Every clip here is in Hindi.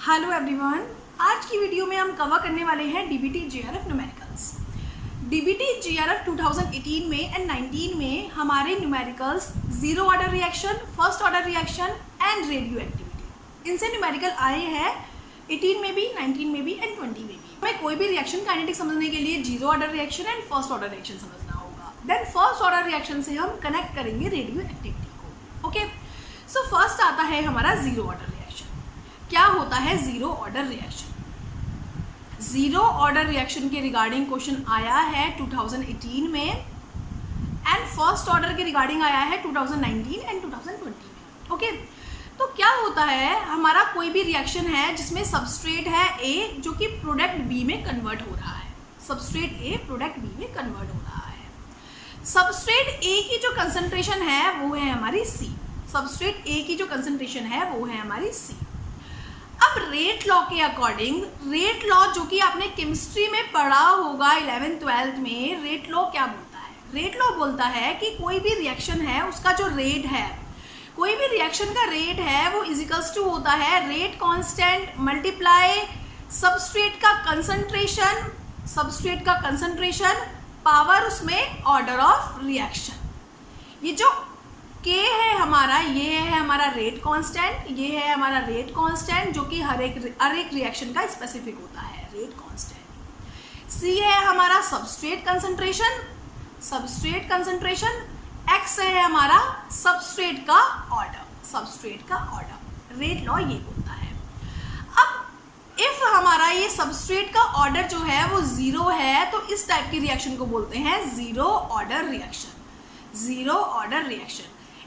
हेलो एवरीवन, आज की वीडियो में हम कवर करने वाले हैं DBT JRF numericals. DBT JRF 2018 में एंड 19 में हमारे numericals zero order reaction, first order reaction and radio activity, इनसे न्यूमेरिकल आए हैं 18 में भी, 19 में भी एंड 20 में भी। हमें कोई भी रिएक्शन काइनेटिक समझने के लिए zero order reaction and first order reaction समझना होगा। देन फर्स्ट ऑर्डर रिएक्शन से हम कनेक्ट करेंगे रेडियो एक्टिविटी को। ओके, सो फर्स्ट आता है हमारा जीरो ऑर्डर रिएक्शन। क्या होता है zero order reaction? Zero order reaction के रिगार्डिंग क्वेश्चन आया है 2018 में एंड फर्स्ट ऑर्डर के रिगार्डिंग आया है 2019 एंड 2020 में। ओके, तो क्या होता है, हमारा कोई भी रिएक्शन है जिसमें सबस्ट्रेट है ए जो कि प्रोडक्ट बी में कन्वर्ट हो रहा है। सबस्ट्रेट ए प्रोडक्ट बी में कन्वर्ट हो रहा है। सबस्ट्रेट ए की जो कंसंट्रेशन है वो है हमारी सी। सबस्ट्रेट ए की जो कंसंट्रेशन है वो है हमारी सी। अब रेट लॉ के अकॉर्डिंग, रेट लॉ जो कि आपने केमिस्ट्री में पढ़ा होगा 11th-12th में, रेट लॉ क्या बोलता है? रेट लॉ बोलता है कि कोई भी रिएक्शन है उसका जो रेट है, कोई भी रिएक्शन का रेट है वो इजिकल्स टू होता है रेट कांस्टेंट मल्टीप्लाई सबस्ट्रेट का कंसंट्रेशन, सबस्ट्रेट का कंसंट्रेशन पावर उसमें ऑर्डर ऑफ रिएक्शन। ये जो K है हमारा, ये है हमारा रेट कांस्टेंट, ये है हमारा रेट कांस्टेंट जो कि हर एक रिएक्शन का स्पेसिफिक होता है, रेट कांस्टेंट। C है हमारा substrate concentration, substrate concentration. X है हमारा सबस्ट्रेट का ऑर्डर, सबस्ट्रेट का ऑर्डर। रेट लॉ ये बोलता है। अब इफ हमारा ये सबस्ट्रेट का ऑर्डर जो है वो जीरो है तो इस टाइप की रिएक्शन को बोलते हैं zero order reaction, zero order reaction.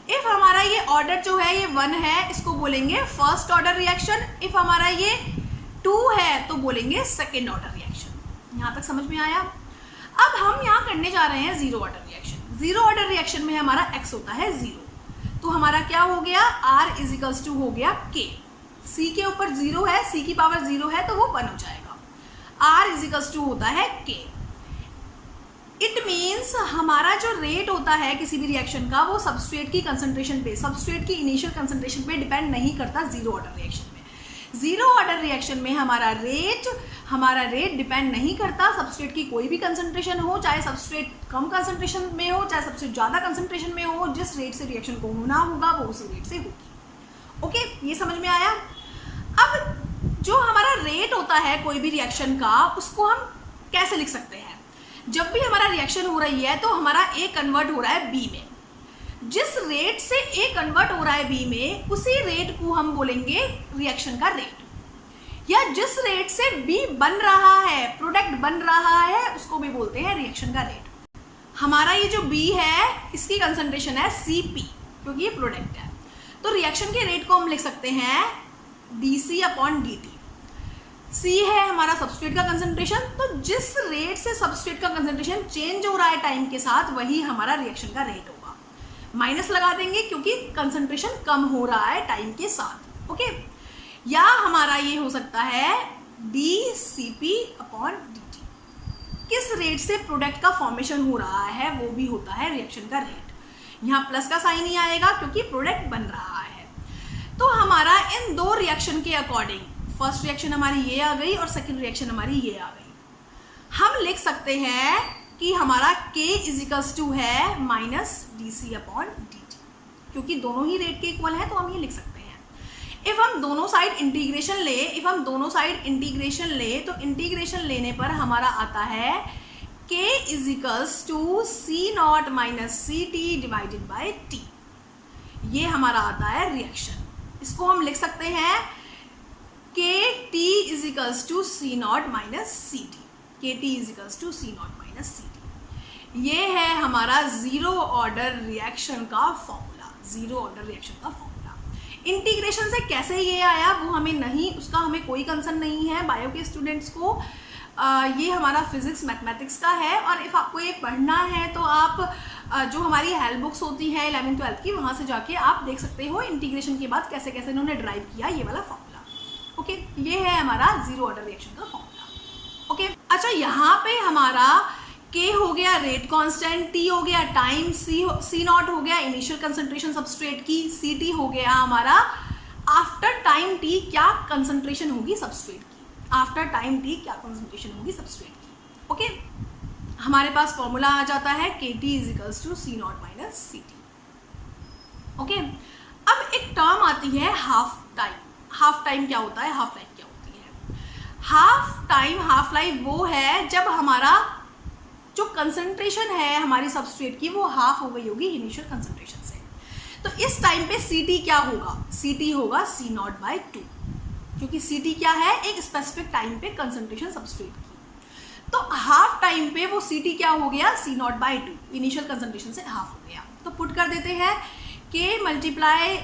If हमारा ये ऑर्डर जो है ये 1 है, इसको बोलेंगे फर्स्ट ऑर्डर रिएक्शन। इफ हमारा ये 2 है तो बोलेंगे सेकेंड ऑर्डर रिएक्शन। यहाँ तक समझ में आया? अब हम यहाँ करने जा रहे हैं zero order reaction. Zero order reaction में हमारा x होता है 0, तो हमारा क्या हो गया, r इजिकल्स टू हो गया k। c के ऊपर 0 है, c की पावर 0 है तो वो 1 हो जाएगा। r इजिकल्स टू होता है k। इट मीन्स हमारा जो रेट होता है किसी भी रिएक्शन का वो सबस्ट्रेट की कंसंट्रेशन पे, सबस्ट्रेट की इनिशियल कंसंट्रेशन पे डिपेंड नहीं करता जीरो ऑर्डर रिएक्शन में। जीरो ऑर्डर रिएक्शन में हमारा रेट डिपेंड नहीं करता सबस्ट्रेट की कोई भी कंसंट्रेशन हो, चाहे सबस्ट्रेट कम कंसंट्रेशन में हो चाहे सबस्ट्रेट ज़्यादा कंसंट्रेशन में हो, जिस रेट से रिएक्शन को होना होगा वो उसी रेट से होगी। ओके, ये समझ में आया? अब जो हमारा रेट होता है कोई भी रिएक्शन का, उसको हम कैसे लिख सकते हैं? जब भी हमारा रिएक्शन हो रही है तो हमारा A कन्वर्ट हो रहा है B में। जिस रेट से A कन्वर्ट हो रहा है B में, उसी रेट को हम बोलेंगे रिएक्शन का रेट। या जिस रेट से B बन रहा है, प्रोडक्ट बन रहा है, उसको भी बोलते हैं रिएक्शन का रेट। हमारा ये जो B है इसकी कंसंट्रेशन है Cp क्योंकि ये प्रोडक्ट है, तो रिएक्शन के रेट को हम लिख सकते हैं dC/dt। C है हमारा सबस्ट्रेट का कंसंट्रेशन, तो जिस रेट से सबस्ट्रेट का कंसंट्रेशन चेंज हो रहा है टाइम के साथ वही हमारा रिएक्शन का रेट होगा। माइनस लगा देंगे क्योंकि कंसंट्रेशन कम हो रहा है टाइम के साथ। ओके, या हमारा ये हो सकता है dCp/dt। किस रेट से प्रोडक्ट का फॉर्मेशन हो रहा है वो भी होता है रिएक्शन का रेट। यहाँ प्लस का साइन ही आएगा क्योंकि प्रोडक्ट बन रहा है। तो हमारा इन दो रिएक्शन के अकॉर्डिंग, फर्स्ट रिएक्शन हमारी ये आ गई और सेकंड रिएक्शन हमारी ये आ गई, हम लिख सकते हैं कि हमारा K इजिकल्स टू है माइनस dC/dt। क्योंकि दोनों ही रेट के इक्वल है तो हम ये लिख सकते हैं। इफ हम दोनों साइड इंटीग्रेशन ले, तो इंटीग्रेशन लेने पर हमारा आता है K equals to C0 minus CT divided by T। ये हमारा आता है रिएक्शन। इसको हम लिख सकते हैं KT equals to C0 minus CT। KT equals to C0 minus CT। ये है हमारा जीरो ऑर्डर रिएक्शन का फॉर्मूला, जीरो ऑर्डर रिएक्शन का फॉर्मूला। इंटीग्रेशन से कैसे ये आया वो हमें नहीं, उसका हमें कोई कंसर्न नहीं है बायो के स्टूडेंट्स को। ये हमारा फिजिक्स मैथमेटिक्स का है, और इफ़ आपको ये पढ़ना है तो आप जो हमारी हेल्प बुक्स होती है 11th-12th की, वहाँ से जाके आप देख सकते हो इंटीग्रेशन के बाद कैसे कैसे इन्होंने ड्राइव किया ये वाला फॉर्मूला। ओके, ये है हमारा जीरो ऑर्डर रिएक्शन का फॉर्मूला। ओके, अच्छा यहाँ पे हमारा K हो गया रेट कांस्टेंट, T हो गया टाइम, C0 हो गया इनिशियल कंसंट्रेशन सबस्ट्रेट की, CT हो गया हमारा आफ्टर टाइम टी क्या कंसंट्रेशन होगी सबस्ट्रेट की, आफ्टर टाइम टी क्या कंसंट्रेशन होगी सबस्ट्रेट की। ओके, हमारे पास फॉर्मूला आ जाता है KT equals to C naught minus CT। Okay, अब एक टर्म आती है हाफ टाइम। हाफ टाइम क्या होता है, हाफ लाइफ क्या होती है? हाफ टाइम, हाफ लाइफ वो है जब हमारा जो कंसंट्रेशन है हमारी सबस्ट्रेट की वो हाफ हो गई होगी इनिशियल कंसंट्रेशन से। तो इस टाइम पे CT क्या होगा, CT होगा C नॉट बाई 2, क्योंकि CT क्या है, एक स्पेसिफिक टाइम पे कंसंट्रेशन सबस्ट्रेट की। तो हाफ टाइम पे वो CT क्या हो गया, C naught by 2, initial concentration से हाफ हो गया। तो पुट कर देते हैं K multiply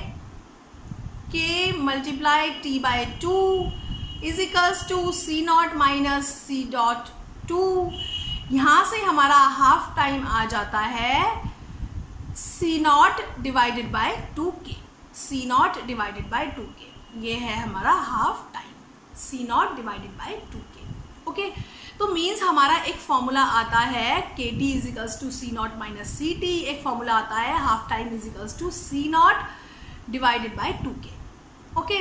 T by 2 is equals to C naught minus C dot 2। यहाँ से हमारा हाफ टाइम आ जाता है C naught divided by 2K, C naught divided by 2K, ये है हमारा half time, C naught divided by 2K। Okay, तो मीन्स हमारा एक फॉर्मूला आता है KT equals to C naught minus CT, एक फॉर्मूला आता है half time equals to C naught divided by 2K। Okay,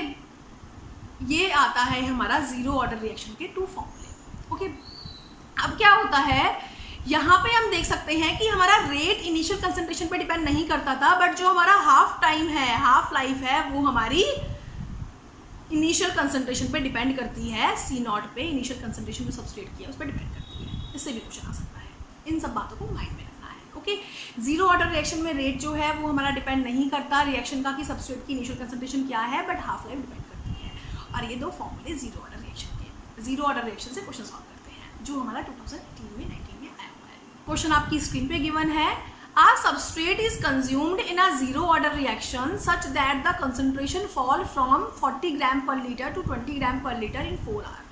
ये आता है हमारा जीरो ऑर्डर रिएक्शन के 2 फॉर्मूले। ओके, अब क्या होता है, यहाँ पे हम देख सकते हैं कि हमारा रेट इनिशियल कंसंट्रेशन पे डिपेंड नहीं करता था, बट जो हमारा हाफ टाइम है, हाफ लाइफ है, वो हमारी इनिशियल कंसंट्रेशन पे डिपेंड करती है, C नॉट पे, इनिशियल कंसंट्रेशन जो सबस्ट्रेट किया उस पर डिपेंड करती है। इससे भी क्वेश्चन आ सकता है, इन सब बातों को माइंड में रखना है। ओके, जीरो ऑर्डर रिएक्शन में रेट जो है वो हमारा डिपेंड नहीं करता रिएक्शन का कि सबस्ट्रेट की इनिशियल कंसंट्रेशन क्या है, बट हाफ लाइफ डिपेंड करती है। और ये 2 फॉर्मूले जीरो ऑर्डर रिएक्शन के, जीरो ऑर्डर रिएक्शन से क्वेश्चन सॉल्व करते हैं, जो हमारा 2018 में 19 में आया हुआ है। क्वेश्चन आपकी स्क्रीन पे गिवन है, A substrate is consumed in a zero order reaction such that the concentration fall from 40 gram per liter to 20 gram per liter in 4 hours.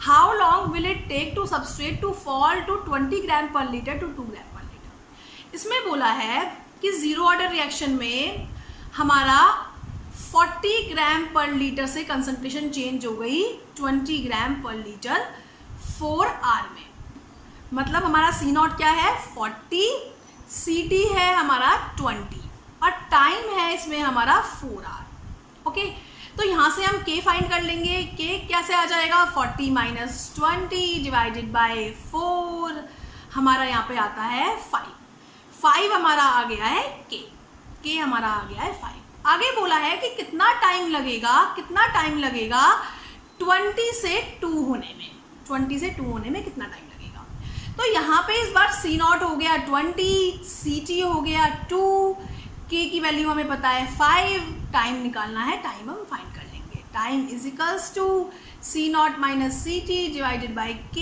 How long will it take to substrate to fall to 20 gram per liter to 2 gram per liter? इसमें बोला है कि जीरो ऑर्डर रिएक्शन में हमारा 40 ग्राम पर लीटर से कंसंट्रेशन चेंज हो गई 20 ग्राम पर लीटर 4 आवर में। मतलब हमारा C नॉट क्या है, 40, CT है हमारा 20 और टाइम है इसमें हमारा 4 आवर। ओके, तो यहाँ से हम K फाइंड कर लेंगे। K कैसे आ जाएगा, 40 माइनस 20 डिवाइडेड बाय 4, हमारा यहाँ पे आता है 5 हमारा आ गया है K हमारा आ गया है 5। आगे बोला है कि कितना टाइम लगेगा 20 से 2 होने में, 20 से 2 होने में कितना टाइम लगेगा। तो यहाँ पे इस बार C नॉट हो गया 20, CT हो गया 2, K की वैल्यू हमें पता है 5, टाइम निकालना है, टाइम हम फाइंड कर लेंगे। Time is equals to C naught minus CT divided by K,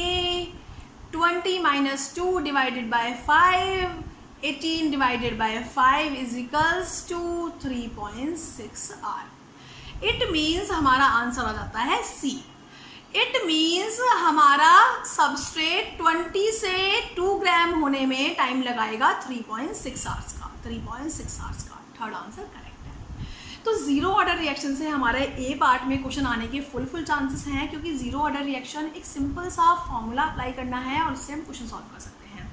20 minus 2 divided by 5, 18 divided by 5 is equals to 3.6 hour. It means हमारा आंसर आ जाता है C। इट मीन्स हमारा सबस्ट्रेट 20 से 2 ग्राम होने में टाइम लगाएगा 3.6 आवर्स का, 3.6 आवर्स का। थर्ड आंसर करेक्ट है। तो जीरो ऑर्डर रिएक्शन से हमारे A पार्ट में क्वेश्चन आने के फुल चांसेस हैं, क्योंकि जीरो ऑर्डर रिएक्शन एक सिंपल सा फॉर्मूला अप्लाई करना है और उससे हम क्वेश्चन सॉल्व कर सकते हैं।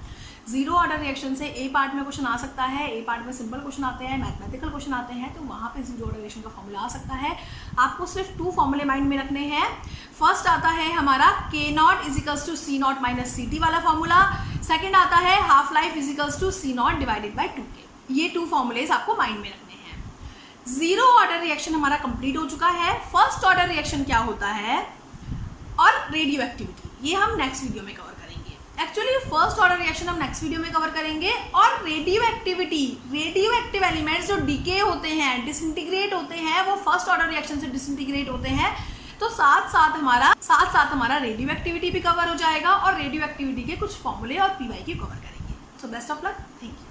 जीरो ऑर्डर रिएक्शन से A पार्ट में क्वेश्चन आ सकता है, A पार्ट में सिंपल क्वेश्चन आते हैं, मैथमेटिकल क्वेश्चन आते हैं, तो वहाँ पे जीरो ऑर्डर रिएक्शन का फॉर्मूला आ सकता है। आपको सिर्फ 2 फॉर्मूले माइंड में रखने हैं। फर्स्ट आता है हमारा K naught equals to C naught minus CT वाला फॉर्मूला, सेकंड आता है half life equals to C naught divided by 2K। ये 2 फॉर्मूलेज आपको माइंड में रखने हैं। जीरो ऑर्डर रिएक्शन हमारा कंप्लीट हो चुका है। फर्स्ट ऑर्डर रिएक्शन क्या होता है और रेडियो एक्टिविटी, ये हम नेक्स्ट वीडियो में कवर करेंगे। एक्चुअली फर्स्ट ऑर्डर रिएक्शन हम नेक्स्ट वीडियो में कवर करेंगे, और रेडियो एक्टिव एलिमेंट्स जो डीके होते हैं, डिसइंटीग्रेट होते हैं, वो फर्स्ट ऑर्डर रिएक्शन से डिसइंटीग्रेट होते हैं। तो साथ साथ हमारा रेडियो एक्टिविटी भी कवर हो जाएगा और रेडियो एक्टिविटी के कुछ फॉर्मूले और PY की कवर करेंगे। So best of luck, thank you.